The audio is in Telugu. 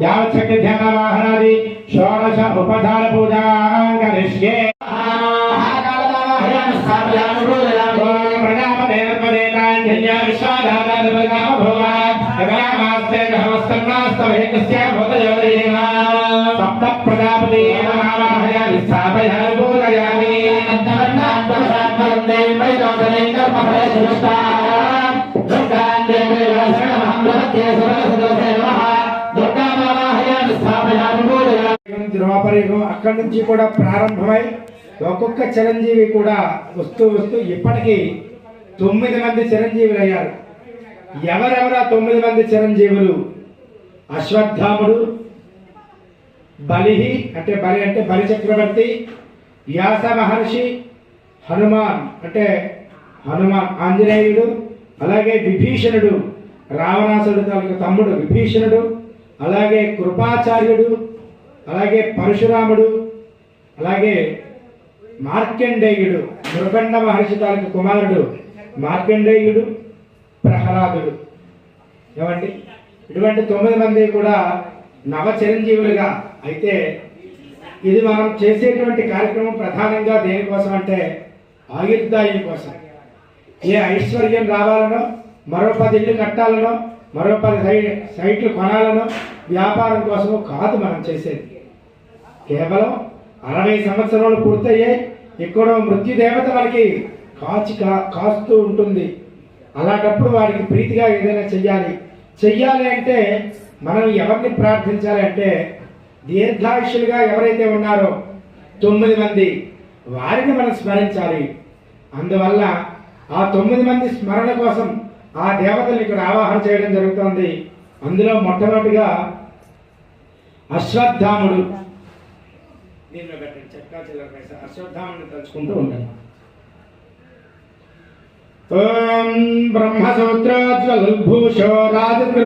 यावच्छक्तिध्यानवाहनादि षोडश उपधान पूजां करिष्ये सप्त प्रजापति आवाहयामि स्थापयामि पूजयामि ద్రోపరిగం అక్కడి నుంచి కూడా ప్రారంభమై ఒక్కొక్క చిరంజీవి కూడా వస్తూ వస్తూ ఇప్పటికీ 9 మంది చిరంజీవులు అయ్యారు. ఎవరెవరా 9 మంది చిరంజీవులు? అశ్వత్థాముడు, బలి అంటే బలి చక్రవర్తి, వ్యాస మహర్షి, హనుమాన్ ఆంజనేయుడు, అలాగే విభీషణుడు రావణాసుడు తాలూకు తమ్ముడు విభీషణుడు, అలాగే కృపాచార్యుడు, అలాగే పరశురాముడు, అలాగే మార్కండేయుడు మృగండ మహర్షి తాలూకు కుమారుడు మార్కండేయుడు, ప్రహ్లాదుడు. ఏమండి ఇటువంటి 9 మంది కూడా నవ చిరంజీవులుగా. అయితే ఇది మనం చేసేటువంటి కార్యక్రమం ప్రధానంగా దేనికోసం అంటే ఆయుర్దాయం కోసం. ఏ ఐశ్వర్యం రావాలనో, మరో 10 ఇళ్ళు కట్టాలనో, మరో 10 సైట్లు కొనాలనో వ్యాపారం కోసమో కాదు మనం చేసేది. కేవలం 60 సంవత్సరాలు పూర్తయ్యాయి, ఎక్కడో మృత్యుదేవత మనకి కాస్తూ ఉంటుంది. అలాంటప్పుడు వారికి ప్రీతిగా ఏదైనా చెయ్యాలి అంటే మనం ఎవరిని ప్రార్థించాలి అంటే దీర్ఘాయుషులుగా ఎవరైతే ఉన్నారో 9 మంది వారిని మనం స్మరించాలి. అందువల్ల ఆ 9 మంది స్మరణ కోసం ఆ దేవతల్ని ఇక్కడ ఆవాహన చేయడం జరుగుతుంది. అందులో మొట్టమొదటిగా అశ్వత్థాముడు. దీనిలో పెట్టండి చక్కా చిల్లర పైసా. అశ్వత్థాముడిని తలుచుకుంటూ ఉంటాను. ఓం బ్రహ్మసూత్రోజ్వల్భూషో రాజ